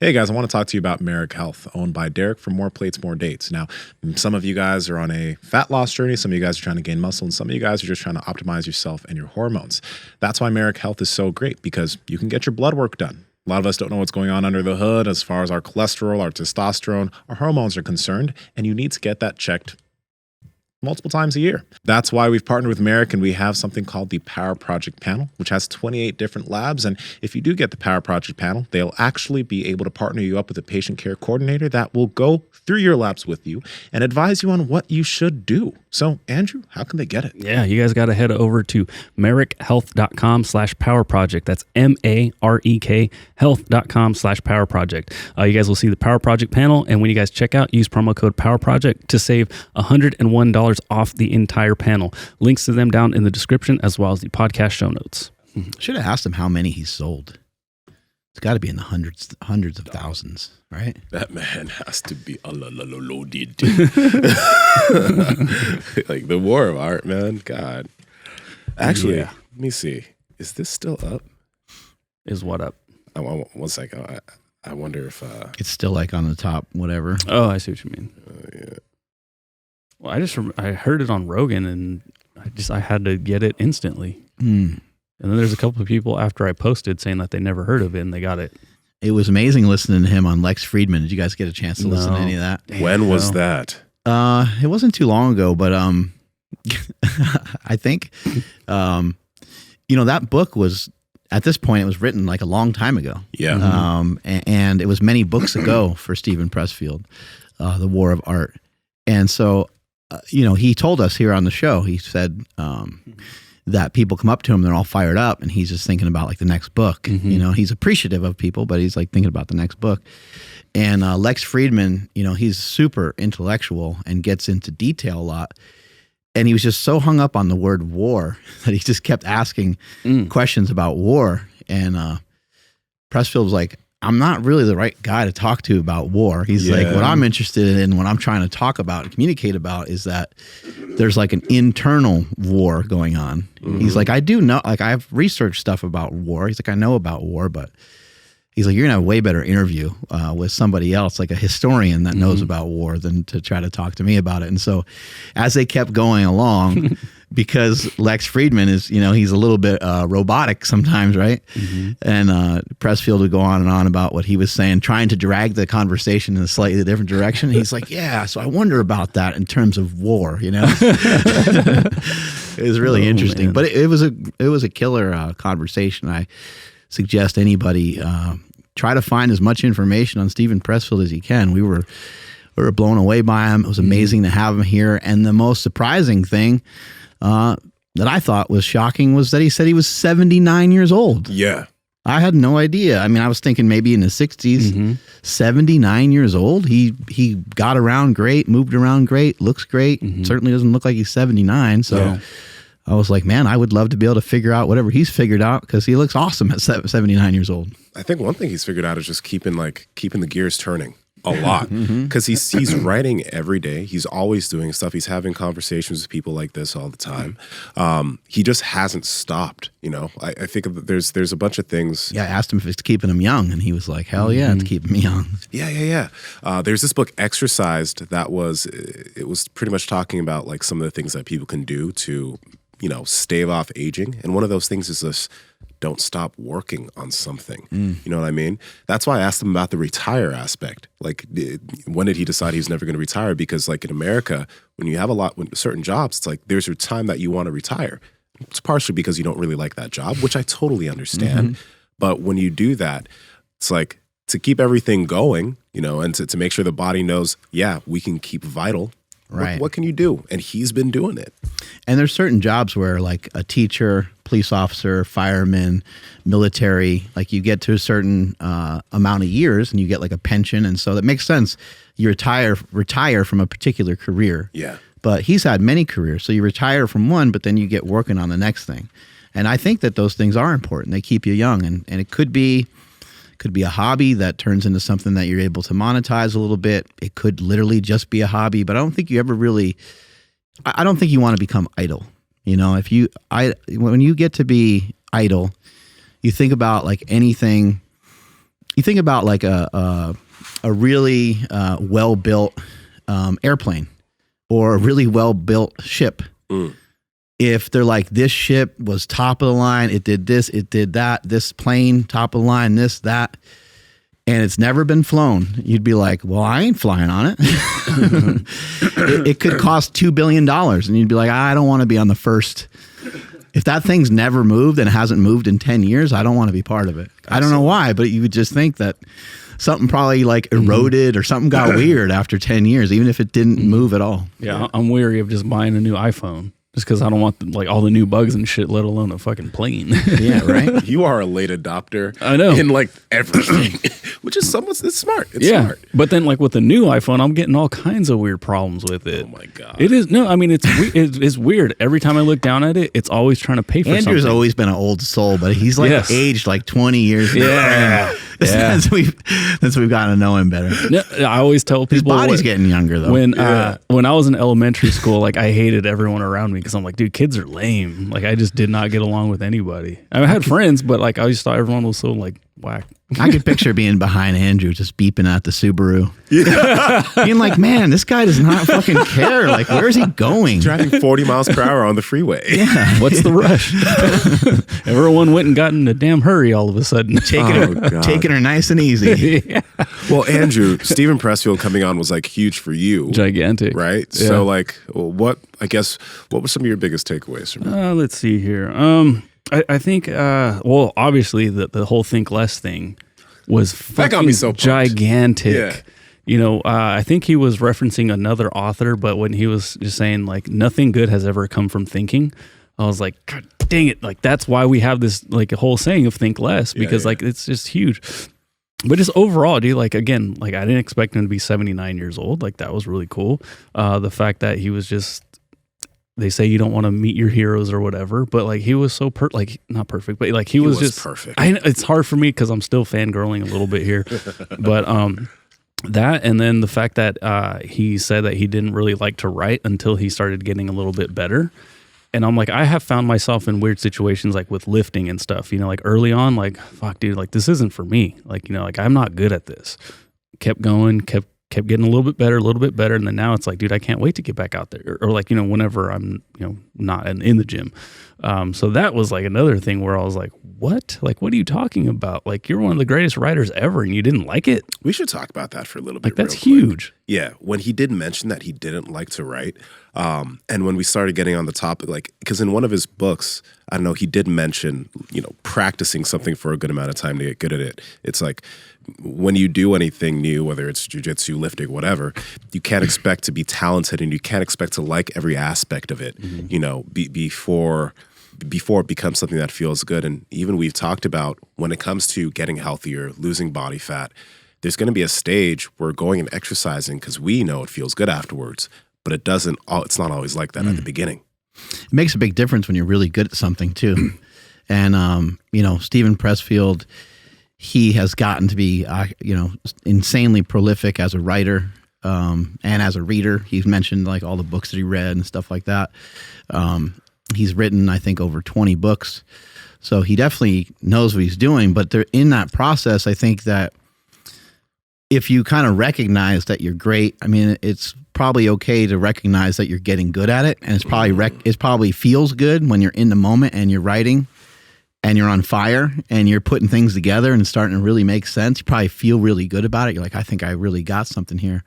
Hey guys, I want to talk to you about Marek Health, owned by Derek from More Plates, More Dates. Now, some of you guys are on a fat loss journey, some of you guys are trying to gain muscle, and some of you guys are just trying to optimize yourself and your hormones. That's why Marek Health is so great, because you can get your blood work done. A lot of us don't know what's going on under the hood as far as our cholesterol, our testosterone, our hormones are concerned, and you need to get that checked multiple times a year. That's why we've partnered with Marek, and we have something called the Power Project Panel, which has 28 different labs. And if you do get the Power Project Panel, they'll actually be able to partner you up with a patient care coordinator that will go through your labs with you and advise you on what you should do. So, Andrew, how can they get it? Yeah, you guys got to head over to marekhealth.com/powerproject. That's MAREK health.com/powerproject. You guys will see the Power Project panel. And when you guys check out, use promo code PowerProject to save $101 off the entire panel. Links to them down in the description as well as the podcast show notes. Should have asked him how many he sold. It's got to be in the hundreds of thousands, right? That man has to be loaded. Like the war of art, man. God. Actually, Let me see. Is this still up? Is what up? One second. I wonder if... It's still like on the top, whatever. Oh, I see what you mean. Yeah. Well, I heard it on Rogan, and I had to get it instantly. And then there's a couple of people after I posted saying that they never heard of it and they got it. It was amazing listening to him on Lex Friedman. Did you guys get a chance to listen to any of that? When was that? It wasn't too long ago, but I think that book was, at this point, it was written like a long time ago. Yeah. And it was many books ago for Steven Pressfield, The War of Art. And so he told us here on the show, he said that people come up to him, they're all fired up, and he's just thinking about like the next book. He's appreciative of people, but he's like thinking about the next book. And Lex Friedman, he's super intellectual and gets into detail a lot. And he was just so hung up on the word war that he just kept asking questions about war. And Pressfield was like, I'm not really the right guy to talk to about war. He's like, what I'm interested in, what I'm trying to talk about and communicate about is that there's like an internal war going on. He's like, I do know, like I've researched stuff about war. He's like, I know about war, but he's like, you're gonna have a way better interview with somebody else, like a historian that knows about war, than to try to talk to me about it. And so as they kept going along, because Lex Friedman is, he's a little bit robotic sometimes, right? And Pressfield would go on and on about what he was saying, trying to drag the conversation in a slightly different direction. He's like, yeah, so I wonder about that in terms of war, It was really interesting. Man. But it was a killer conversation. I suggest anybody try to find as much information on Steven Pressfield as you can. We were blown away by him. It was amazing to have him here. And the most surprising thing that I thought was shocking was that he said he was 79 years old. Yeah. I had no idea. I mean, I was thinking maybe in his 60s, 79 years old. He got around great, moved around great, looks great. Certainly doesn't look like he's 79. So I was like, man, I would love to be able to figure out whatever he's figured out, because he looks awesome at 79 years old. I think one thing he's figured out is just keeping the gears turning a lot, because he's writing every day. He's always doing stuff. He's having conversations with people like this all the time. He just hasn't stopped. I think there's a bunch of things. Yeah, I asked him if it's keeping him young, and he was like, hell yeah, it's keeping me young. Yeah. There's this book, Exercised, it was pretty much talking about like some of the things that people can do to stave off aging. And one of those things is this: don't stop working on something. You know what I mean? That's why I asked him about the retire aspect. Like, when did he decide he was never going to retire? Because like in America, when you have certain jobs, it's like there's your time that you want to retire. It's partially because you don't really like that job, which I totally understand. But when you do that, it's like to keep everything going, and to make sure the body knows, yeah, we can keep vital. Right. What can you do? And he's been doing it. And there's certain jobs where like a teacher, police officer, fireman, military, like you get to a certain amount of years and you get like a pension. And so that makes sense. You retire from a particular career. Yeah. But he's had many careers. So you retire from one, but then you get working on the next thing. And I think that those things are important. They keep you young. And it could be a hobby that turns into something that you're able to monetize a little bit. It could literally just be a hobby, but I don't think you ever really, I don't think you want to become idle. When you get to be idle, you think about like anything, you think about like a really well built airplane or a really well built ship. If they're like, this ship was top of the line, it did this, it did that, this plane top of the line, this, that, and it's never been flown, you'd be like, well, I ain't flying on it. It could cost $2 billion, and you'd be like, I don't want to be on the first. If that thing's never moved and hasn't moved in 10 years, I don't want to be part of it. Absolutely. I don't know why, but you would just think that something probably like eroded or something got weird after 10 years, even if it didn't move at all. Yeah, I'm weary of just buying a new iPhone. Just because I don't want like all the new bugs and shit, let alone a fucking plane. Yeah, right. You are a late adopter. I know. In like everything, which is it's smart. It's smart. But then like with the new iPhone, I'm getting all kinds of weird problems with it. Oh my God. It is I mean it's weird. Every time I look down at it, it's always trying to pay for Andrew's something. always been an old soul, but he's like aged like 20 years. Yeah. Since we've gotten to know him better. No, I always tell people his body's getting younger though. When I was in elementary school, like I hated everyone around me because I'm like, dude, kids are lame. Like I just did not get along with anybody. I had friends, but like I always thought everyone was so like whack. I could picture being behind Andrew, just beeping at the Subaru. Yeah. Being like, man, this guy does not fucking care. Like, where is he going? Driving 40 miles per hour on the freeway. Yeah. What's the rush? Everyone went and got in a damn hurry all of a sudden. Taking her nice and easy. Yeah. Well, Andrew, Steven Pressfield coming on was like huge for you. Gigantic. Right? Yeah. So like, what were some of your biggest takeaways from it? Let's see here. I think, well, obviously the whole think less thing was that got me so pumped. gigantic. Yeah. You know, I think he was referencing another author, but when he was just saying like nothing good has ever come from thinking, I was like, God dang it. Like, that's why we have this like a whole saying of think less, because like it's just huge. But just overall, dude, like, again, like I didn't expect him to be 79 years old. Like that was really cool. The fact that he was just, they say you don't want to meet your heroes or whatever, but like he was so like not perfect, but like he was just perfect. It's hard for me because I'm still fangirling a little bit here, but that, and then the fact that he said that he didn't really like to write until he started getting a little bit better. And I'm like, I have found myself in weird situations like with lifting and stuff, you know, like early on, like, fuck, dude, like this isn't for me. Like, you know, like I'm not good at this. Kept going, kept getting a little bit better. And then now it's like, dude, I can't wait to get back out there. Or like, you know, whenever I'm, you know, not in the gym. So that was like another thing where I was like, what? Like, what are you talking about? Like, you're one of the greatest writers ever and you didn't like it? We should talk about that for a little bit. Like, that's real quick. huge. Yeah. When he did mention that he didn't like to write, and when we started getting on the topic, like, because in one of his books, I don't know, he did mention, you know, practicing something for a good amount of time to get good at it. It's like, when you do anything new, whether it's jujitsu, lifting, whatever, you can't expect to be talented and you can't expect to like every aspect of it, you know, before it becomes something that feels good. And even we've talked about when it comes to getting healthier, losing body fat, there's going to be a stage where going and exercising, because we know it feels good afterwards, but it's not always like that at the beginning. It makes a big difference when you're really good at something too. And, you know, Steven Pressfield, he has gotten to be, you know, insanely prolific as a writer and as a reader. He's mentioned like all the books that he read and stuff like that. He's written, I think, over 20 books. So he definitely knows what he's doing. But in that process, I think that if you kind of recognize that you're great, I mean, it's probably okay to recognize that you're getting good at it. And it's probably it probably feels good when you're in the moment and you're writing and you're on fire and you're putting things together and it's starting to really make sense. You probably feel really good about it. You're like, I think I really got something here.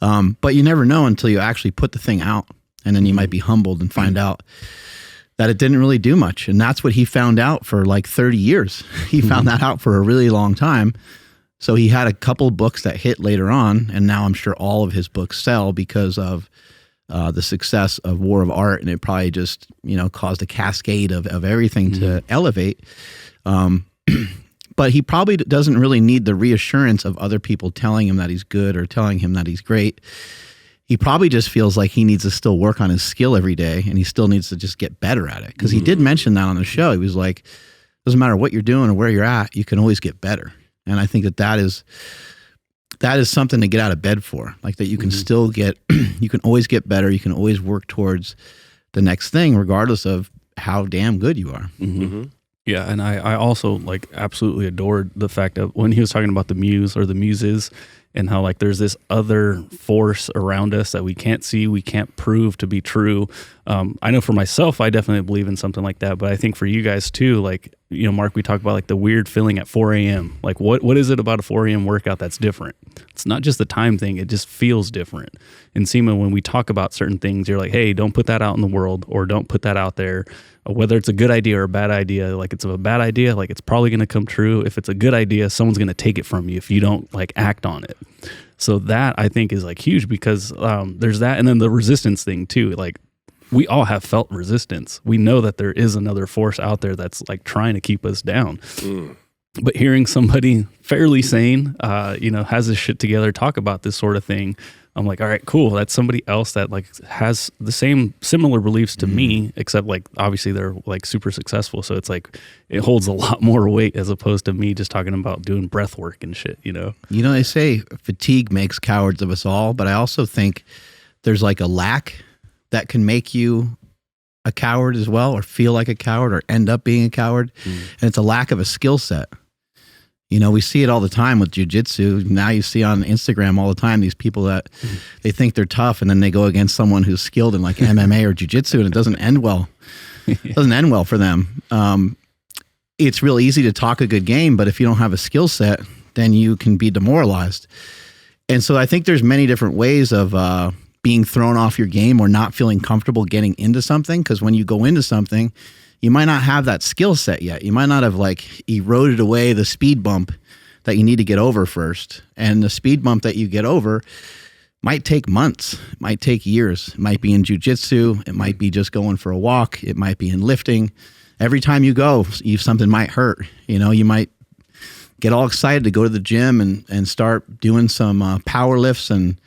But you never know until you actually put the thing out. And then you might be humbled and find out that it didn't really do much. And that's what he found out for like 30 years. He found that out for a really long time. So he had a couple books that hit later on. And now I'm sure all of his books sell because of the success of War of Art. And it probably just, you know, caused a cascade of everything to elevate. But he probably doesn't really need the reassurance of other people telling him that he's good or telling him that he's great. He probably just feels like he needs to still work on his skill every day and he still needs to just get better at it. Because he did mention that on the show. He was like, doesn't matter what you're doing or where you're at, you can always get better. And I think that is something to get out of bed for. Like that you can still get, you can always get better. You can always work towards the next thing regardless of how damn good you are. Yeah, and I also like absolutely adored the fact of when he was talking about the muse or the muses and how like there's this other force around us that we can't see, we can't prove to be true. I know for myself, I definitely believe in something like that, but I think for you guys too, like, you know, Mark, we talk about like the weird feeling at 4 a.m. Like what is it about a 4 a.m. workout that's different? It's not just the time thing, it just feels different. And Nsima, when we talk about certain things, you're like, hey, don't put that out in the world or don't put that out there. Whether it's a good idea or a bad idea, like it's a bad idea, like it's probably going to come true. If it's a good idea, someone's going to take it from you if you don't like act on it. So that I think is like huge because there's that. And then the resistance thing too. Like we all have felt resistance. We know that there is another force out there that's like trying to keep us down. But hearing somebody fairly sane, you know, has this shit together, talk about this sort of thing, I'm like, all right, cool. That's somebody else that like has the similar beliefs to me, except like obviously they're like super successful. So it's like it holds a lot more weight as opposed to me just talking about doing breath work and shit, you know? You know, they say fatigue makes cowards of us all, but I also think there's like a lack that can make you a coward as well, or feel like a coward, or end up being a coward. And it's a lack of a skill set. You know, we see it all the time with jiu-jitsu. Now you see on Instagram all the time these people that they think they're tough, and then they go against someone who's skilled in like MMA or jiu-jitsu, and it doesn't end well. It doesn't end well for them. It's real easy to talk a good game, but if you don't have a skill set, then you can be demoralized. And so I think there's many different ways of being thrown off your game or not feeling comfortable getting into something, because when you go into something, you might not have that skill set yet. You might not have like eroded away the speed bump that you need to get over first. And the speed bump that you get over might take months, it might take years. It might be in jiu-jitsu. It might be just going for a walk. It might be in lifting. Every time you go, something might hurt. You know, you might get all excited to go to the gym and start doing some power lifts, and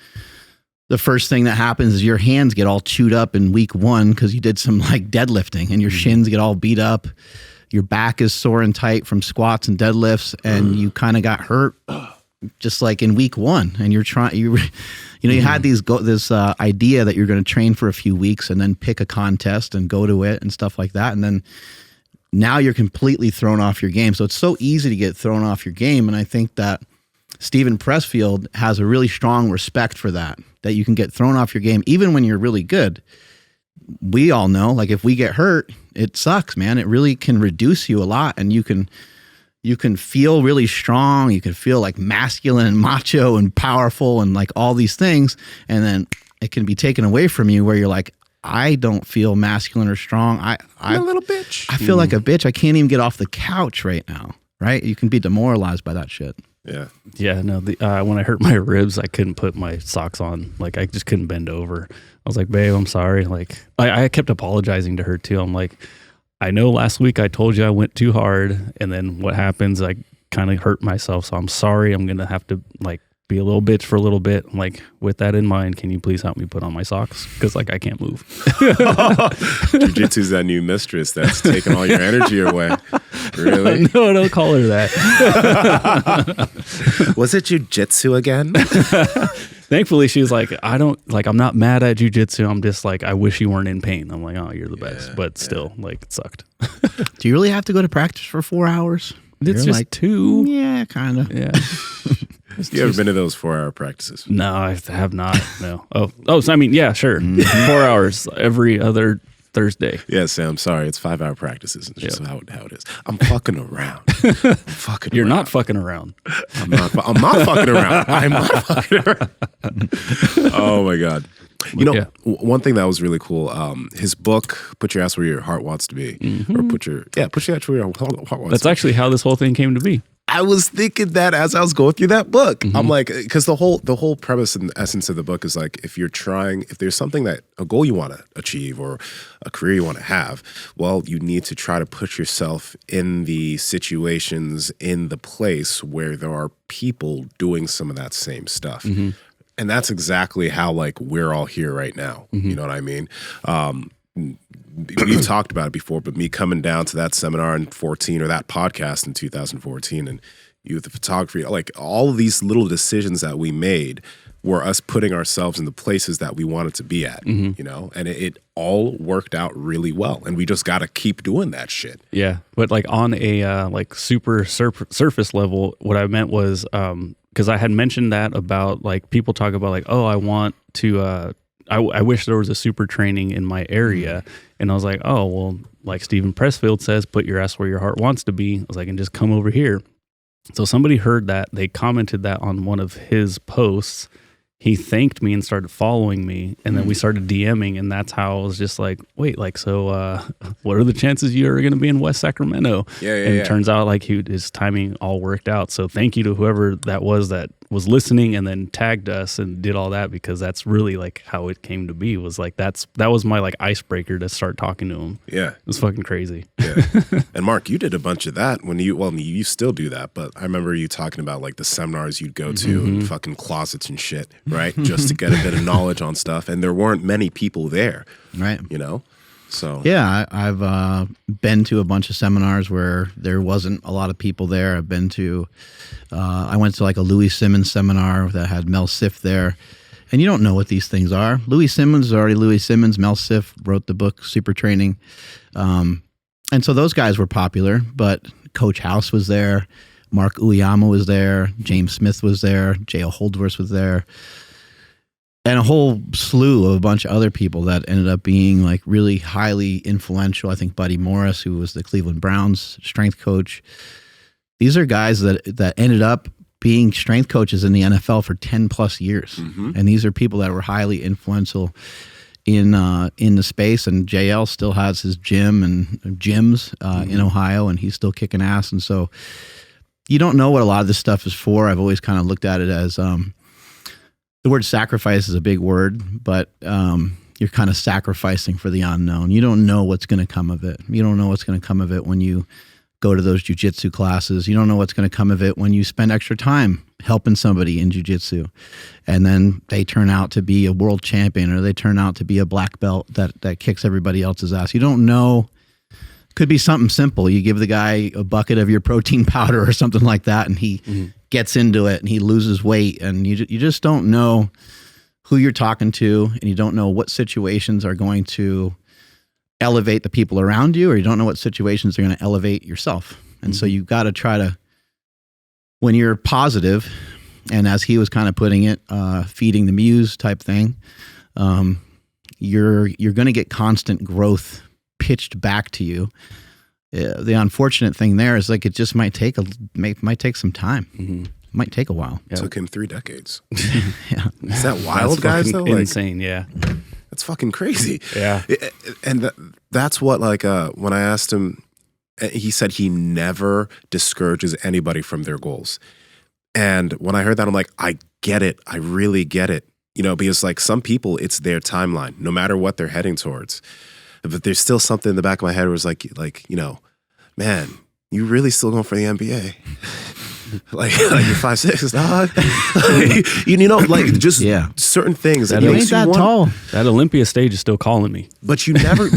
the first thing that happens is your hands get all chewed up in week 1 because you did some like deadlifting, and your shins get all beat up. Your back is sore and tight from squats and deadlifts, and you kind of got hurt just like in week 1. And you're trying, you had this idea that you're going to train for a few weeks and then pick a contest and go to it and stuff like that. And then now you're completely thrown off your game. So it's so easy to get thrown off your game. And I think that Steven Pressfield has a really strong respect for that you can get thrown off your game even when you're really good. We all know, like if we get hurt, it sucks, man. It really can reduce you a lot, and you can feel really strong. You can feel like masculine and macho and powerful and like all these things, and then it can be taken away from you where you're like, I don't feel masculine or strong. I'm a little bitch. I feel like a bitch. I can't even get off the couch right now, right? You can be demoralized by that shit. Yeah. Yeah, no, when I hurt my ribs, I couldn't put my socks on. Like, I just couldn't bend over. I was like, babe, I'm sorry. Like, I kept apologizing to her, too. I'm like, I know last week I told you I went too hard, and then what happens, I kind of hurt myself, so I'm sorry. I'm going to have to, like, be a little bitch for a little bit. I'm like, with that in mind, can you please help me put on my socks? Because, like, I can't move. Jiu-jitsu's that new mistress that's taking all your energy away. Really? No, don't call her that. Was it jiu-jitsu again? Thankfully, she was like, I'm not mad at jiu-jitsu. I'm just like, I wish you weren't in pain. I'm like, oh, you're the best. But still, like, it sucked. Do you really have to go to practice for 4 hours? It's just like 2. Yeah, kind of. Yeah. You ever been to those 4-hour practices? No, I have not. No. Oh, so I mean, yeah, sure. 4 hours every other Thursday. Yeah, Sam, sorry. It's 5-hour practices. It's just how it is. I'm fucking around. You're not fucking around. I'm not fucking around. I'm not fucking around. Oh, my God. You know, one thing that was really cool, his book, Put Your Ass Where Your Heart Wants to Be, or Put Your Ass Where Your Heart Wants to Be. That's actually how this whole thing came to be. I was thinking that as I was going through that book. I'm like, because the whole premise and essence of the book is like, if there's something a goal you want to achieve or a career you want to have, well, you need to try to put yourself in the situations, in the place where there are people doing some of that same stuff. And that's exactly how like we're all here right now. You know what I mean? We've talked about it before, but me coming down to that seminar in 2014 or that podcast in 2014 and youth photography, like all of these little decisions that we made were us putting ourselves in the places that we wanted to be at, you know, and it all worked out really well. And we just got to keep doing that shit. Yeah. But like on a like super surface level, what I meant was, because I had mentioned that about like people talk about like, oh, I want to, I wish there was a super training in my area. And I was like, oh, well, like Steven Pressfield says, put your ass where your heart wants to be. I was like, and just come over here. So somebody heard that. They commented that on one of his posts. He thanked me and started following me. And then we started DMing. And that's how I was just like, wait, like, so what are the chances you're going to be in West Sacramento? And it turns out like his timing all worked out. So thank you to whoever that was listening and then tagged us and did all that, because that's really like how it came to be. Was like that was my like icebreaker to start talking to him. Yeah, it was fucking crazy. Yeah. And Mark, you did a bunch of that when you still do that, but I remember you talking about like the seminars you'd go to in fucking closets and shit, right? Just to get a bit of knowledge on stuff, and there weren't many people there, right? You know. So yeah, I've been to a bunch of seminars where there wasn't a lot of people there. I've been to, I went to like a Louis Simmons seminar that had Mel Siff there, and you don't know what these things are. Louis Simmons is already Louis Simmons. Mel Siff wrote the book Super Training, and so those guys were popular. But Coach House was there, Mark Uyama was there, James Smith was there, J.O. Holdworth was there. And a whole slew of a bunch of other people that ended up being like really highly influential. I think Buddy Morris, who was the Cleveland Browns strength coach. These are guys that ended up being strength coaches in the NFL for 10 plus years. And these are people that were highly influential in the space. And JL still has his gym and gyms in Ohio, and he's still kicking ass. And so you don't know what a lot of this stuff is for. I've always kind of looked at it as, the word sacrifice is a big word, but you're kind of sacrificing for the unknown. You don't know what's going to come of it. You don't know what's going to come of it when you go to those jiu-jitsu classes. You don't know what's going to come of it when you spend extra time helping somebody in jiu-jitsu, and then they turn out to be a world champion, or they turn out to be a black belt that kicks everybody else's ass. You don't know. Could be something simple. You give the guy a bucket of your protein powder or something like that, and he gets into it and he loses weight, and you just don't know who you're talking to, and you don't know what situations are going to elevate the people around you, or you don't know what situations are going to elevate yourself. And so you've got to try to, when you're positive, and as he was kind of putting it, feeding the muse type thing, you're going to get constant growth pitched back to you. The unfortunate thing there is like it just might take some time. Might take a while. It took him 3 decades. Yeah, is that wild, guys? Though, insane. Yeah, that's fucking crazy. Yeah, and that's what like when I asked him, he said he never discourages anybody from their goals. And when I heard that, I'm like, I get it. I really get it. You know, because like some people, it's their timeline, no matter what they're heading towards. But there's still something in the back of my head where it's like, you know, man, you really still going for the NBA? like you're 5'6", dog. you know, like just certain things. That you ain't that tall. That Olympia stage is still calling me. But you never.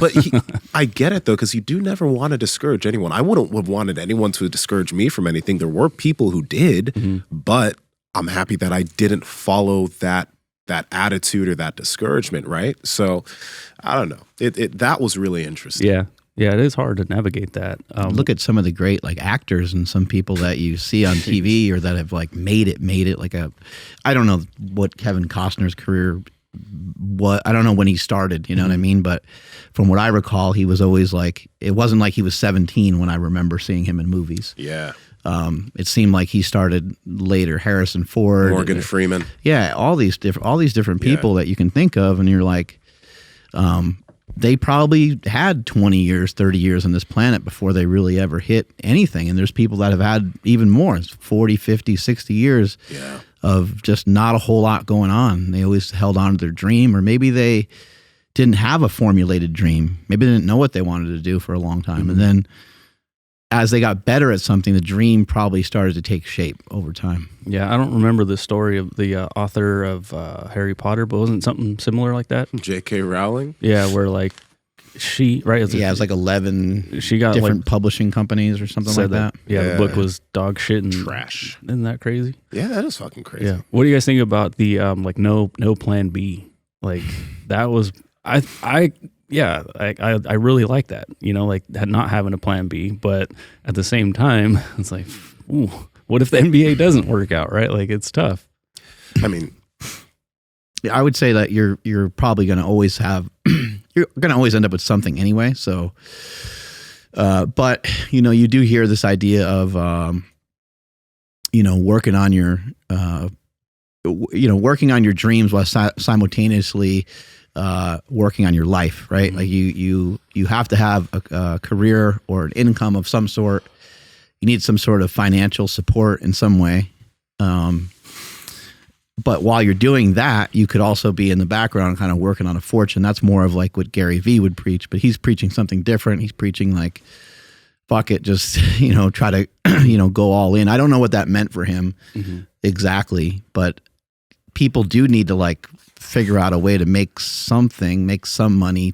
I get it though, because you do never want to discourage anyone. I wouldn't have wanted anyone to discourage me from anything. There were people who did, but I'm happy that I didn't follow that attitude or that discouragement, right? So I don't know. That was really interesting. Yeah, it is hard to navigate that. Look at some of the great like actors and some people that you see on TV or that have like made it like I don't know what Kevin Costner's career, I don't know when he started, you know what I mean? But from what I recall, he was always like, it wasn't like he was 17 when I remember seeing him in movies. Yeah. It seemed like he started later. Harrison Ford, Morgan Freeman. Yeah, all these different people that you can think of, and you're like, they probably had 20 years, 30 years on this planet before they really ever hit anything. And there's people that have had even more, 40, 50, 60 years of just not a whole lot going on. They always held on to their dream, or maybe they didn't have a formulated dream. Maybe they didn't know what they wanted to do for a long time. And then as they got better at something, the dream probably started to take shape over time. Yeah, I don't remember the story of the author of Harry Potter, but wasn't something similar like that? J.K. Rowling? Yeah, where like she right? It was like 11 she got different publishing companies or something like that. Yeah, the book was dog shit and Trash. Isn't that crazy? Yeah, that is fucking crazy. Yeah. What do you guys think about the like no plan B? Like that was I really like that. You know, like not having a plan B, but at the same time, it's like, ooh, what if the NBA doesn't work out? Right? Like it's tough. I mean, I would say that you're probably going to always have you're going to always end up with something anyway. So, but you do hear this idea of working on your working on your dreams while simultaneously working on your life, right? Mm-hmm. Like you have to have a career or an income of some sort. You need some sort of financial support in some way. But while you're doing that, you could also be in the background kind of working on a fortune. That's more of like what Gary Vee would preach, but he's preaching something different. He's preaching like, fuck it, just, try to, go all in. I don't know what that meant for him exactly, but people do need to like figure out a way to make some money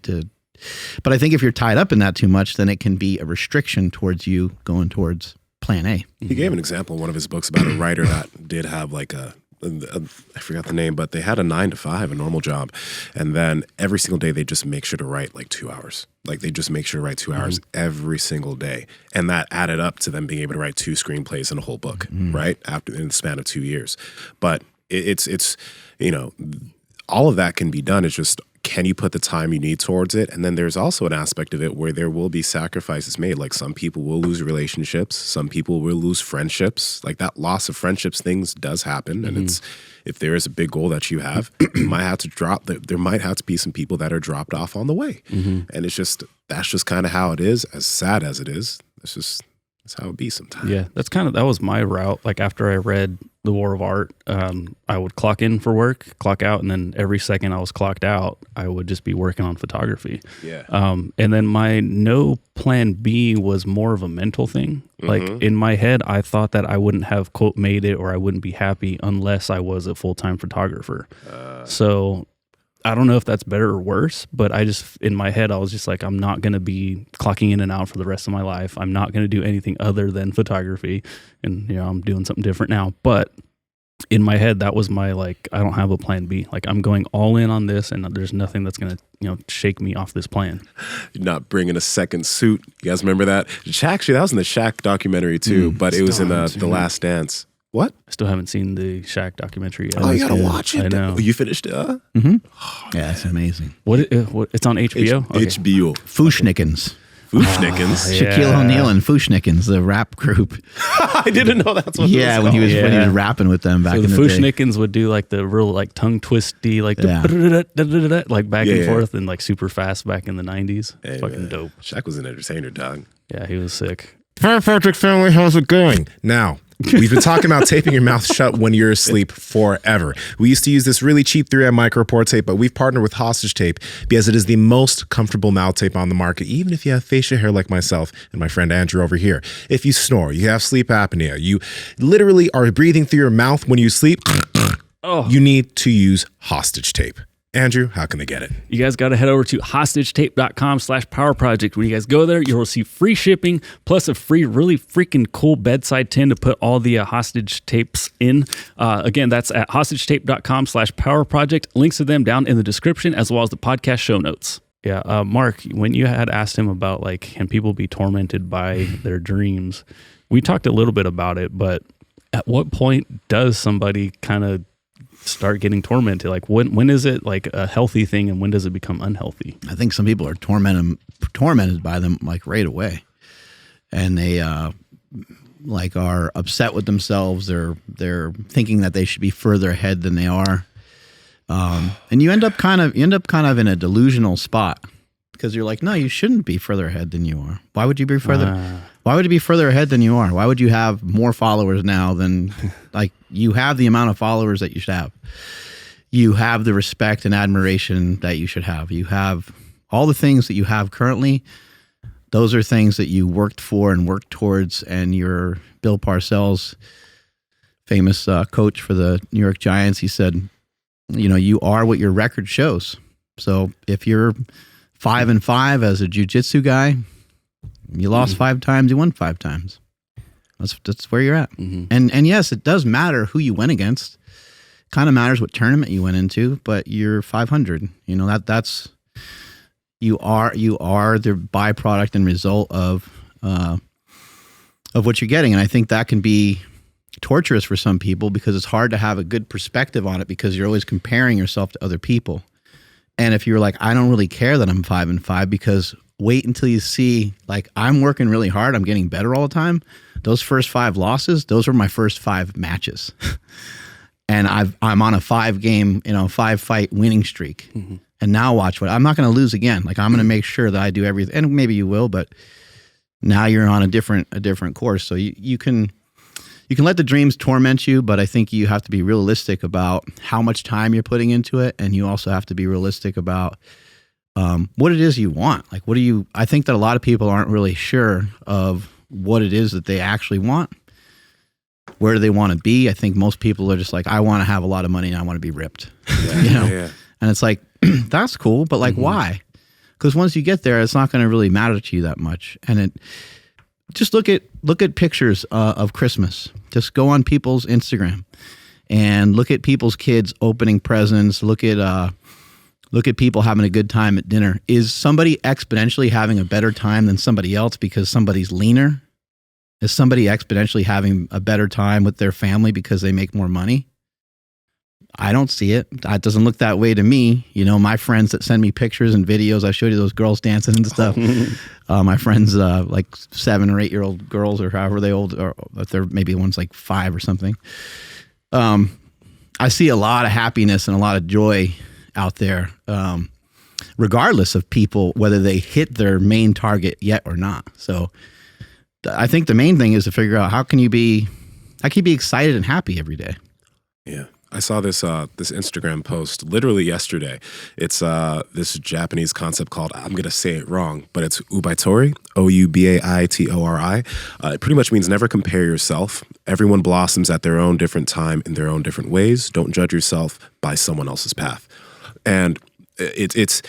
but I think if you're tied up in that too much, then it can be a restriction towards you going towards plan A. he gave an example in one of his books about a writer that did have like I forgot the name, but they had a 9 to 5, a normal job. And then every single day they just make sure to write like 2 hours. Like they just make sure to write 2 hours every single day. And that added up to them being able to write 2 screenplays and a whole book, right? In the span of 2 years. But it's all of that can be done. It's just, can you put the time you need towards it? And then there's also an aspect of it where there will be sacrifices made. Like some people will lose relationships. Some people will lose friendships. Like that loss of friendships things does happen. And it's, if there is a big goal that you have, you might have to there might have to be some people that are dropped off on the way. And it's just, that's just kind of how it is, as sad as it is. That's how it be sometimes. Yeah, that was my route. Like after I read The War of Art, I would clock in for work, clock out, and then every second I was clocked out, I would just be working on photography. Yeah. And then my no plan B was more of a mental thing. Like in my head, I thought that I wouldn't have quote made it or I wouldn't be happy unless I was a full-time photographer. So I don't know if that's better or worse, but I just, in my head, I was just like, I'm not going to be clocking in and out for the rest of my life. I'm not going to do anything other than photography. And, I'm doing something different now. But in my head, that was my, like, I don't have a plan B. Like, I'm going all in on this and there's nothing that's going to, shake me off this plan. You're not bringing a second suit. You guys remember that? Actually, that was in the Shaq documentary too, but it was in The Last Dance. What? I still haven't seen the Shaq documentary yet. Oh, you gotta watch it. I know. You finished it? Yeah, it's amazing. What? It's on HBO? Okay. HBO. Fushnikins. Fushnikins. Yeah. Shaquille O'Neal and Fushnikins, the rap group. I didn't know that's what Yeah, when he was rapping with them back So in the the day. Fushnikins would do like the real like tongue twisty, like like back and forth and like super fast back in the 90s. Hey, Fucking man. dope. Shaq was an entertainer, dog. Yeah, he was sick. Patrick family, how's it going? Now, we've been talking about taping your mouth shut when you're asleep forever. We used to use this really cheap 3M micropore tape, but we've partnered with Hostage Tape because it is the most comfortable mouth tape on the market, even if you have facial hair like myself and my friend Andrew over here. If you snore, you have sleep apnea, you literally are breathing through your mouth when you sleep, you need to use Hostage Tape. Andrew, how can they get it? You guys got to head over to hostagetape.com/powerproject. When you guys go there, you'll receive free shipping plus a free, really freaking cool bedside tin to put all the hostage tapes in. Again, that's at hostagetape.com/powerproject. Links to them down in the description as well as the podcast show notes. Yeah, Mark, when you had asked him about like, can people be tormented by their dreams? We talked a little bit about it, but at what point does somebody kind of start getting tormented? Like when is it like a healthy thing and when does it become unhealthy? I think some people are tormented by them like right away, and they like are upset with themselves. They're thinking that they should be further ahead than they are, and you end up kind of in a delusional spot because you're like, no, you shouldn't be further ahead than you are. Why would you be further? Why would you be further ahead than you are? Why would you have more followers now than like you have the amount of followers that you should have? You have the respect and admiration that you should have. You have all the things that you have currently. Those are things that you worked for and worked towards. And you're Bill Parcells, famous coach for the New York Giants. He said, you are what your record shows. So if you're 5-5 as a jiu-jitsu guy. You lost 5 times, you won 5 times. That's where you're at. And yes, it does matter who you went against. Kind of matters what tournament you went into, but you're 500. You know, that's you are the byproduct and result of what you're getting. And I think that can be torturous for some people because it's hard to have a good perspective on it because you're always comparing yourself to other people. And if you're like, I don't really care that I'm 5-5 because wait until you see, like, I'm working really hard, I'm getting better all the time. Those first 5 losses, those were my first 5 matches. And I'm on a 5-game, 5-fight winning streak. And now watch what I'm not going to lose again. Like, I'm going to make sure that I do everything. And maybe you will, but now you're on a different course. So you can let the dreams torment you, but I think you have to be realistic about how much time you're putting into it. And you also have to be realistic about what it is you want. Like, I think that a lot of people aren't really sure of what it is that they actually want. Where do they want to be? I think most people are just like, I want to have a lot of money and I want to be ripped. Yeah. And it's like, that's cool, but like, why? Because once you get there, it's not going to really matter to you that much. And just look at pictures of Christmas. Just go on people's Instagram and look at people's kids opening presents. Look at people having a good time at dinner. Is somebody exponentially having a better time than somebody else because somebody's leaner? Is somebody exponentially having a better time with their family because they make more money? I don't see it. It doesn't look that way to me. You know, my friends that send me pictures and videos, I showed you those girls dancing and stuff. My friends, like 7 or 8-year-old girls or however they old, or if they're maybe one's like 5 or something. I see a lot of happiness and a lot of joy out there, regardless of people, whether they hit their main target yet or not. So I think the main thing is to figure out how can you be excited and happy every day. Yeah. I saw this Instagram post literally yesterday. It's this Japanese concept called, I'm going to say it wrong, but it's ubaitori, Ubaitori. It pretty much means never compare yourself. Everyone blossoms at their own different time in their own different ways. Don't judge yourself by someone else's path. And it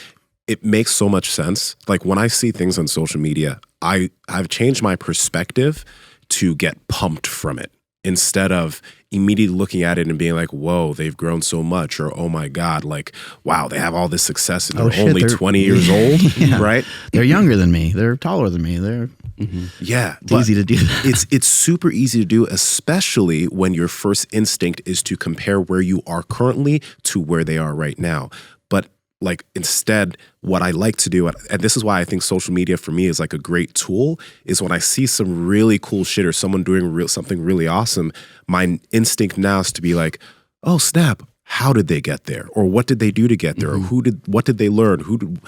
makes so much sense. Like, when I see things on social media, I've changed my perspective to get pumped from it instead of immediately looking at it and being like, whoa, they've grown so much, or oh my God, like, wow, they have all this success and they're only 20 years old, right? They're younger than me. They're taller than me. Yeah. It's easy to do that. It's super easy to do, especially when your first instinct is to compare where you are currently to where they are right now. But like, instead, what I like to do, and this is why I think social media for me is like a great tool, is when I see some really cool shit or someone doing something really awesome, my instinct now is to be like, oh snap, how did they get there? Or what did they do to get there? Or what did they learn?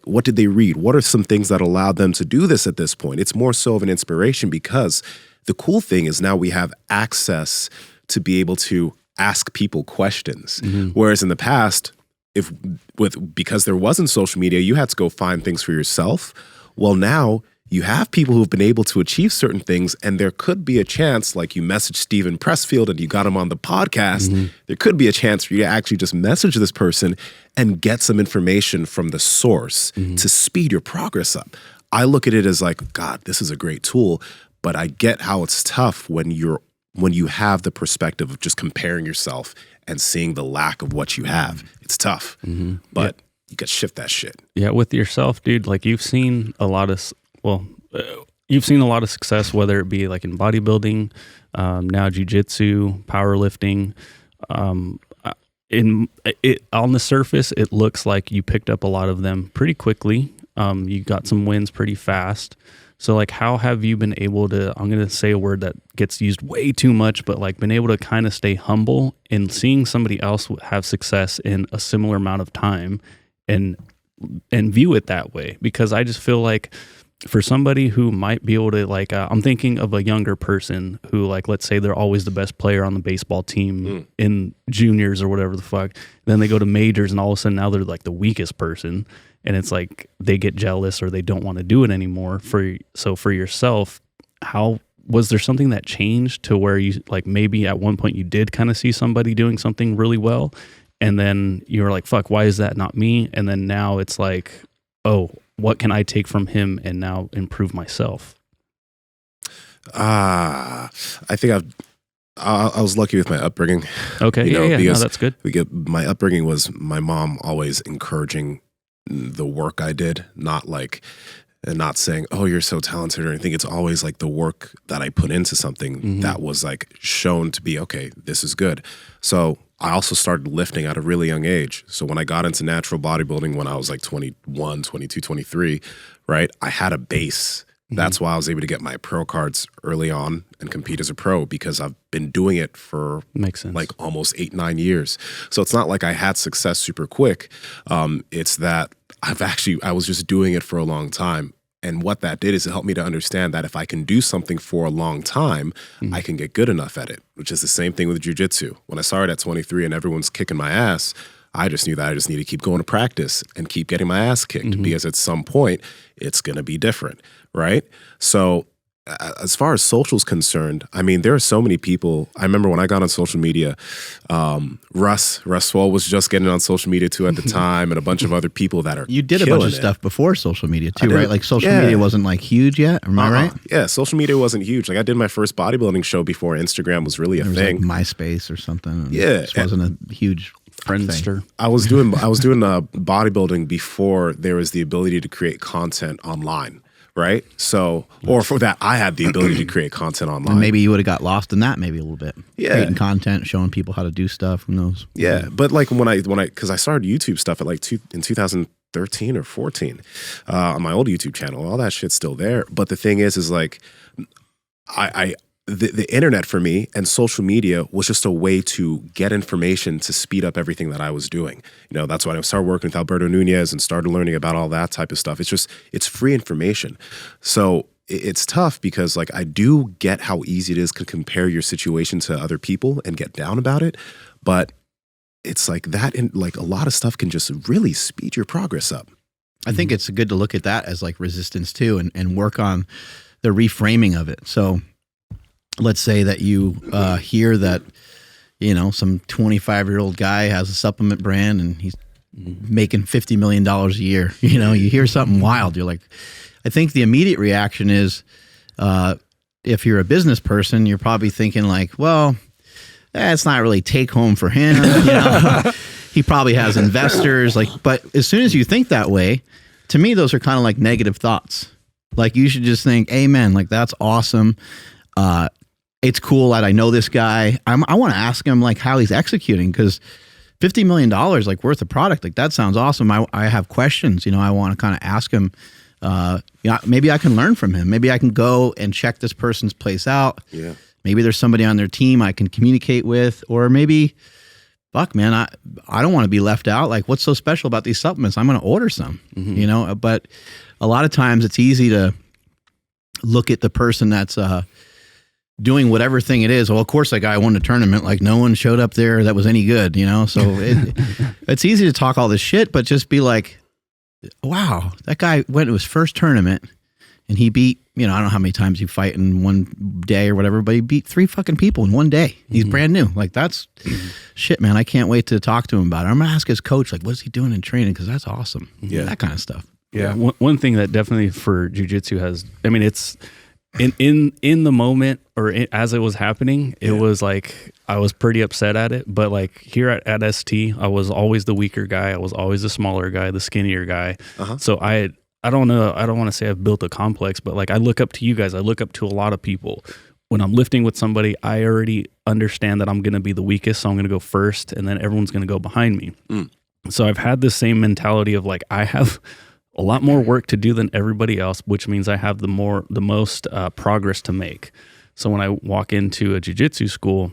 What did they read? What are some things that allowed them to do this at this point? It's more so of an inspiration, because the cool thing is now we have access to be able to ask people questions. Whereas in the past, because there wasn't social media, you had to go find things for yourself. Well, now you have people who've been able to achieve certain things, and there could be a chance, like you messaged Steven Pressfield and you got him on the podcast, there could be a chance for you to actually just message this person and get some information from the source to speed your progress up. I look at it as like, God, this is a great tool, but I get how it's tough when you have the perspective of just comparing yourself and seeing the lack of what you have. It's tough, but you got to shift that shit. Yeah, with yourself, dude. Like, you've seen a lot of success, whether it be like in bodybuilding, now jiu-jitsu, powerlifting. On the surface, it looks like you picked up a lot of them pretty quickly. You got some wins pretty fast. So like, how have you been able to, I'm going to say a word that gets used way too much, but like, been able to kind of stay humble in seeing somebody else have success in a similar amount of time and view it that way? Because I just feel like for somebody who might be able to, like, I'm thinking of a younger person who, like, let's say they're always the best player on the baseball team in juniors or whatever the fuck. Then they go to majors and all of a sudden now they're like the weakest person. And it's like they get jealous or they don't want to do it anymore. So for yourself, how was there something that changed to where you, like, maybe at one point you did kind of see somebody doing something really well, and then you were like, fuck, why is that not me? And then now it's like, oh, what can I take from him and now improve myself? I think I was lucky with my upbringing. Okay, yeah, no, that's good. My upbringing was my mom always encouraging the work I did, and not saying, oh, you're so talented or anything. It's always like the work that I put into something that was like shown to be, okay, this is good. So I also started lifting at a really young age. So when I got into natural bodybuilding when I was like 21, 22, 23, right, I had a base. That's why I was able to get my pro cards early on and compete as a pro, because I've been doing it for like almost 8-9 years. So it's not like I had success super quick. It's that I was just doing it for a long time. And what that did is it helped me to understand that if I can do something for a long time, I can get good enough at it, which is the same thing with jiu-jitsu. When I started at 23 and everyone's kicking my ass, I just knew that I just need to keep going to practice and keep getting my ass kicked, because at some point it's going to be different, right? So as far as social's concerned, I mean, there are so many people. I remember when I got on social media, Russ Swole was just getting on social media too at the time, and a bunch of other people that are You did a bunch of stuff before social media too, right? Like social media wasn't like huge yet, am I right? Yeah, social media wasn't huge. Like I did my first bodybuilding show before Instagram was really a thing. Like MySpace or something. Yeah. It wasn't a huge Friendster. thing. I was doing bodybuilding before there was the ability to create content online, right? So, or for that, I had the ability to create content online. And maybe you would have got lost in that maybe a little bit. Yeah. Creating content, showing people how to do stuff. Who knows? Yeah, but like because I started YouTube stuff at like in 2013 or 14 on my old YouTube channel. All that shit's still there. But the thing is like the internet for me and social media was just a way to get information to speed up everything that I was doing. You know, that's why I started working with Alberto Nunez and started learning about all that type of stuff. It's free information. So it's tough because like I do get how easy it is to compare your situation to other people and get down about it. But it's like that, and like a lot of stuff can just really speed your progress up. I think it's good to look at that as like resistance too, and work on the reframing of it. So let's say that you hear that, you know, some 25-year-old guy has a supplement brand and he's making $50 million a year. You know, you hear something wild. You're like, I think the immediate reaction is, if you're a business person, you're probably thinking like, well, it's not really take home for him. You know? He probably has investors. Like, but as soon as you think that way, to me, those are kind of like negative thoughts. Like you should just think, amen, like that's awesome. It's cool that I know this guy. I want to ask him like how he's executing, because $50 million like worth of product, like that sounds awesome. I have questions, you know, I want to kind of ask him, maybe I can learn from him. Maybe I can go and check this person's place out. Yeah. Maybe there's somebody on their team I can communicate with, or maybe, fuck man, I don't want to be left out. Like what's so special about these supplements? I'm going to order some, you know, but a lot of times it's easy to look at the person that's, doing whatever thing it is. Well, of course, that guy won the tournament. Like no one showed up there that was any good, you know? So it's easy to talk all this shit, but just be like, wow, that guy went to his first tournament and he beat, you know, I don't know how many times he fight in one day or whatever, but he beat 3 fucking people in one day. He's brand new. Like that's shit, man. I can't wait to talk to him about it. I'm going to ask his coach, like, what's he doing in training? Cause that's awesome. Yeah. That kind of stuff. Yeah. One thing that definitely for jiu-jitsu has, I mean, it's, in the moment or as it was happening, it was like I was pretty upset at it. But like here at ST, I was always the weaker guy. I was always the smaller guy, the skinnier guy. So I don't know. I don't want to say I've built a complex, but like I look up to you guys. I look up to a lot of people. When I'm lifting with somebody, I already understand that I'm going to be the weakest, so I'm going to go first, and then everyone's going to go behind me. So I've had the same mentality of like I have a lot more work to do than everybody else, which means I have the most progress to make. So when I walk into a jiu-jitsu school,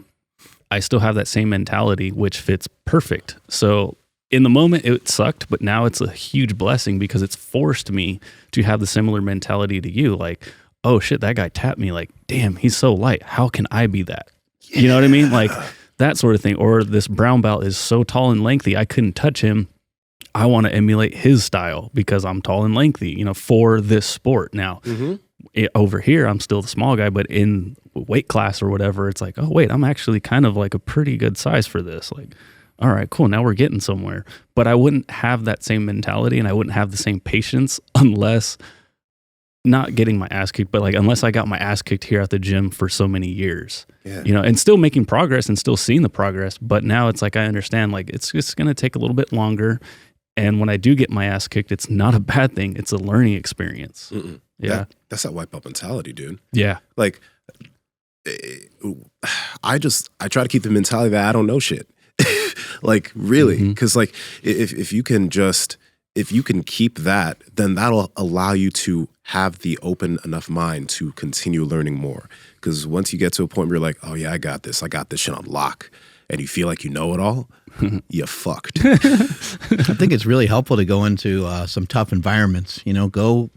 I still have that same mentality, which fits perfect. So in the moment it sucked, but now it's a huge blessing because it's forced me to have the similar mentality to you. Like, oh shit, that guy tapped me. Like, damn, he's so light. How can I be that? You know what I mean? Like that sort of thing. Or this brown belt is so tall and lengthy, I couldn't touch him. I want to emulate his style because I'm tall and lengthy, you know, for this sport. Now, over here, I'm still the small guy, but in weight class or whatever, it's like, oh, wait, I'm actually kind of like a pretty good size for this. Like, all right, cool. Now we're getting somewhere. But I wouldn't have that same mentality and I wouldn't have the same patience unless not getting my ass kicked, but like unless I got my ass kicked here at the gym for so many years, you know, and still making progress and still seeing the progress. But now it's like, I understand like it's just going to take a little bit longer. And when I do get my ass kicked, it's not a bad thing. It's a learning experience. Yeah. That's that white belt mentality, dude. Yeah. Like, I try to keep the mentality that I don't know shit. Like, really. Because like, if you can keep that, then that'll allow you to have the open enough mind to continue learning more. Because once you get to a point where you're like, oh yeah, I got this shit on lock, and you feel like you know it all, you're fucked. I think it's really helpful to go into some tough environments. You know,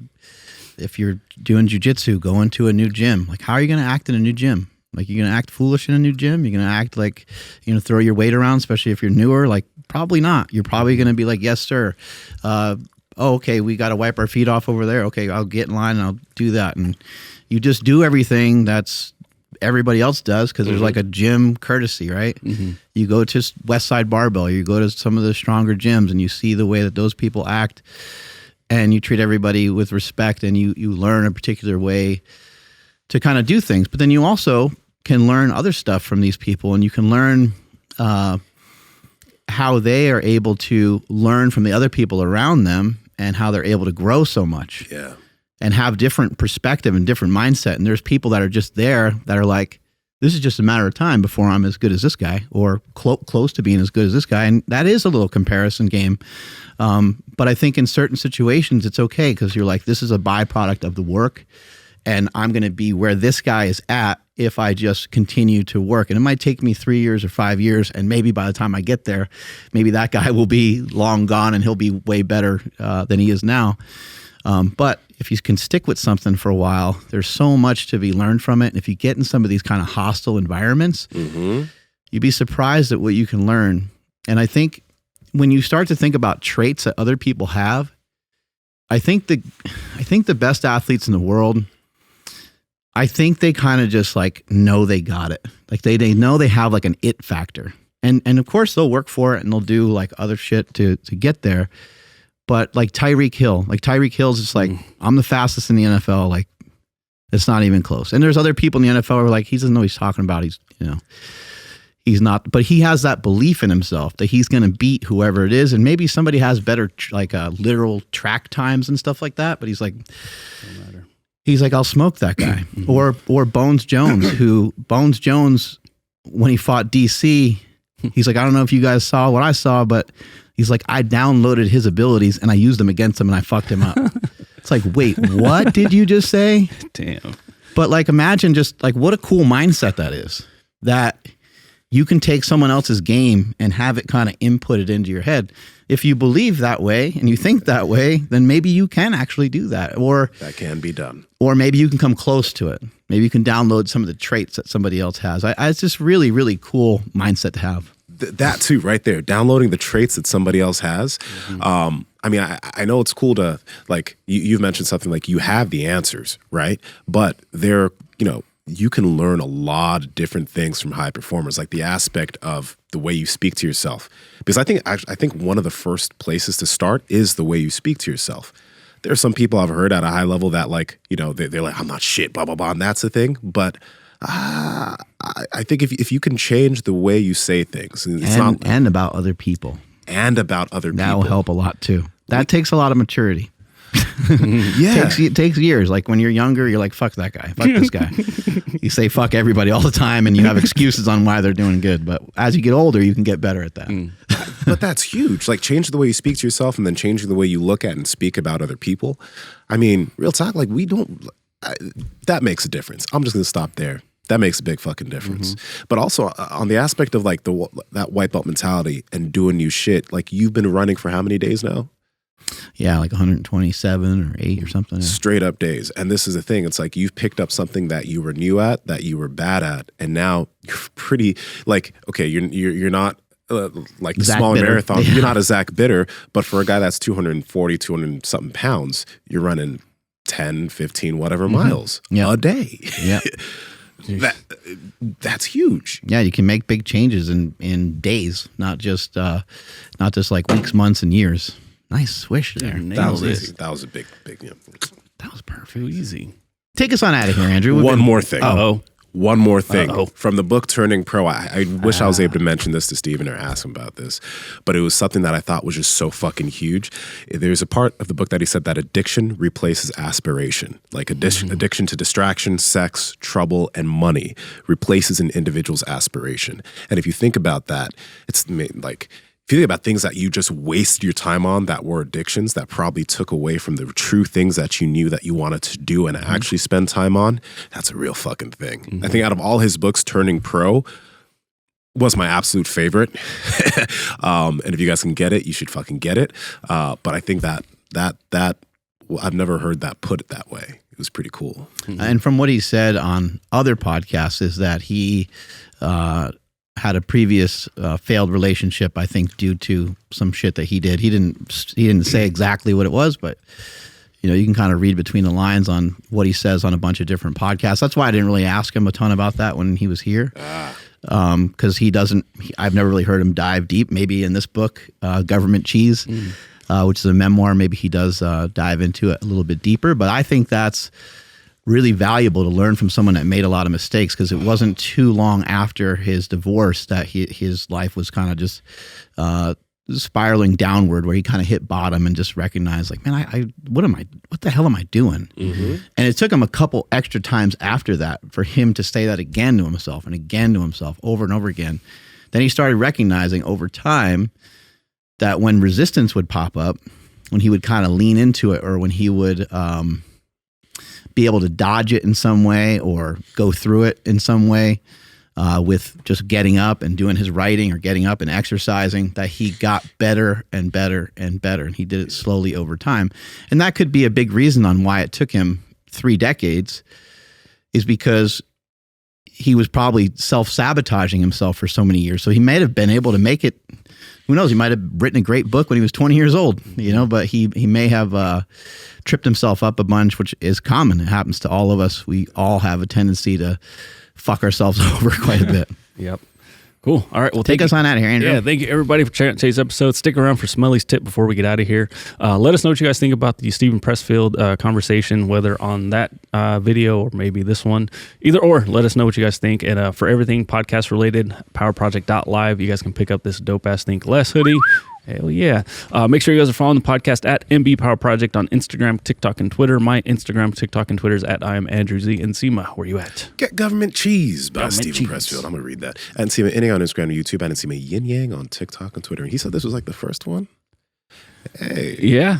if you're doing jujitsu, go into a new gym. Like, how are you going to act in a new gym? Like, you're going to act foolish in a new gym? You're going to act like, you know, throw your weight around, especially if you're newer? Like, probably not. You're probably going to be like, yes, sir. Oh, okay, we got to wipe our feet off over there. Okay, I'll get in line and I'll do that. And you just do everything that's everybody else does because there's like a gym courtesy, right? You go to West Side Barbell, you go to some of the stronger gyms and you see the way that those people act and you treat everybody with respect and you learn a particular way to kind of do things. But then you also can learn other stuff from these people and you can learn how they are able to learn from the other people around them and how they're able to grow so much. Yeah. And have different perspective and different mindset. And there's people that are just there that are like, this is just a matter of time before I'm as good as this guy or close to being as good as this guy. And that is a little comparison game. But I think in certain situations, it's okay because you're like, this is a byproduct of the work. And I'm going to be where this guy is at if I just continue to work. And it might take me 3 years or 5 years. And maybe by the time I get there, maybe that guy will be long gone and he'll be way better than he is now. But if you can stick with something for a while, there's so much to be learned from it. And if you get in some of these kind of hostile environments, you'd be surprised at what you can learn. And I think when you start to think about traits that other people have, I think the best athletes in the world, I think they kind of just like know they got it. Like they know they have like an it factor. And of course they'll work for it and they'll do like other shit to get there. But like Tyreek Hill's just like, I'm the fastest in the NFL. Like, it's not even close. And there's other people in the NFL who are like, he doesn't know what he's talking about. He's not, but he has that belief in himself that he's going to beat whoever it is. And maybe somebody has better like literal track times and stuff like that. But he's like, I'll smoke that guy. Or Bones Jones, when he fought DC, he's like, I don't know if you guys saw what I saw, but he's like, I downloaded his abilities and I used them against him and I fucked him up. It's like, wait, what did you just say? Damn. But like, imagine just like what a cool mindset that is, that you can take someone else's game and have it kind of inputted into your head. If you believe that way and you think that way, then maybe you can actually do that. Or that can be done. Or maybe you can come close to it. Maybe you can download some of the traits that somebody else has. It's just really, really cool mindset to have. That too, right there, downloading the traits that somebody else has. I mean, I know it's cool to like, you've mentioned something like you have the answers, right? But you can learn a lot of different things from high performers, like the aspect of the way you speak to yourself. Because I think one of the first places to start is the way you speak to yourself. There are some people I've heard at a high level that like, they're like, I'm not shit, blah, blah, blah, and that's the thing. But I think if you can change the way you say things, and about other people. That will help a lot too. That takes a lot of maturity. Yeah. It takes years. Like when you're younger, you're like, fuck that guy, fuck this guy. You say fuck everybody all the time and you have excuses on why they're doing good. But as you get older, you can get better at that. But that's huge. Like change the way you speak to yourself and then changing the way you look at and speak about other people. I mean, real talk, like that makes a difference. I'm just going to stop there. That makes a big fucking difference. But also on the aspect of like that white belt mentality and doing new shit, like you've been running for how many days now? Yeah, like 127 or 8 or something. Yeah. Straight up days. And this is the thing. It's like you've picked up something that you were new at, that you were bad at, and now you're pretty like, okay, you're not like the smaller marathon. Yeah. You're not a Zach Bitter, but for a guy that's 200 something pounds, you're running 10, 15, whatever miles a day. Yeah. That's huge. Yeah, you can make big changes in days, not just like weeks, months, and years. Nice swish there. That was easy. That was a big. That was perfect. Too easy. Take us on out of here, Andrew. One more thing. One more thing. Uh-oh. From the book Turning Pro, I wish I was able to mention this to Steven or ask him about this, but it was something that I thought was just so fucking huge. There's a part of the book that he said that addiction replaces aspiration. Like addiction to distraction, sex, trouble, and money replaces an individual's aspiration. And if you think about that, it's like, if you think about things that you just wasted your time on that were addictions that probably took away from the true things that you knew that you wanted to do and actually spend time on, that's a real fucking thing. I think out of all his books, Turning Pro was my absolute favorite. And if you guys can get it, you should fucking get it. But I think that I've never heard that put it that way. It was pretty cool. And from what he said on other podcasts is that he had a previous failed relationship, I think, due to some shit that he did. He didn't say exactly what it was, but you can kind of read between the lines on what he says on a bunch of different podcasts. That's why I didn't really ask him a ton about that when he was here, because I've never really heard him dive deep. Maybe in this book, Government Cheese, which is a memoir, maybe he does dive into it a little bit deeper. But I think that's really valuable to learn from someone that made a lot of mistakes, because it wasn't too long after his divorce that his life was kind of just spiraling downward, where he kind of hit bottom and just recognized, like, man, what the hell am I doing? And it took him a couple extra times after that for him to say that again to himself and again to himself over and over again. Then he started recognizing over time that when resistance would pop up, when he would kind of lean into it, or when he would be able to dodge it in some way or go through it in some way, with just getting up and doing his writing or getting up and exercising, that he got better and better and better. And he did it slowly over time. And that could be a big reason on why it took him 3 decades, is because he was probably self-sabotaging himself for so many years. So he may have been able to make it. Who knows? He might have written a great book when he was 20 years old, but he may have tripped himself up a bunch, which is common. It happens to all of us. We all have a tendency to fuck ourselves over quite a bit. Yep. Cool. All right. Well, take us on out of here, Andrew. Yeah. Thank you, everybody, for checking out today's episode. Stick around for Smelly's tip before we get out of here. Let us know what you guys think about the Steven Pressfield conversation, whether on that video or maybe this one. Either or, let us know what you guys think. And for everything podcast related, powerproject.live, you guys can pick up this dope ass Think Less hoodie. Hell yeah. Make sure you guys are following the podcast at MB Power Project on Instagram, TikTok, and Twitter. My Instagram, TikTok, and Twitter is at I am Andrew Z. Nsima, where you at? Get Government Cheese by Government Steven Cheese. Pressfield. I'm going to read that. And Nsima Inyang on Instagram and YouTube, and Nsima Inyang on TikTok and Twitter. And he said this was like the first one. Hey. Yeah.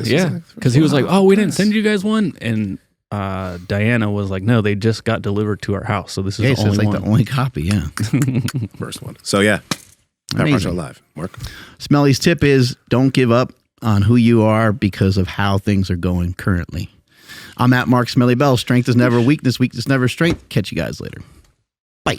Because he was like, oh, we didn't nice. send you guys one. And Diana was like, no, they just got delivered to our house. So this is the only it's like one. the only copy, yeah. First one. So yeah. Power Amazing. Project Live. Mark? Smelly's tip is don't give up on who you are because of how things are going currently. I'm at Mark Smelly Bell. Strength is never weakness. Weakness never strength. Catch you guys later. Bye.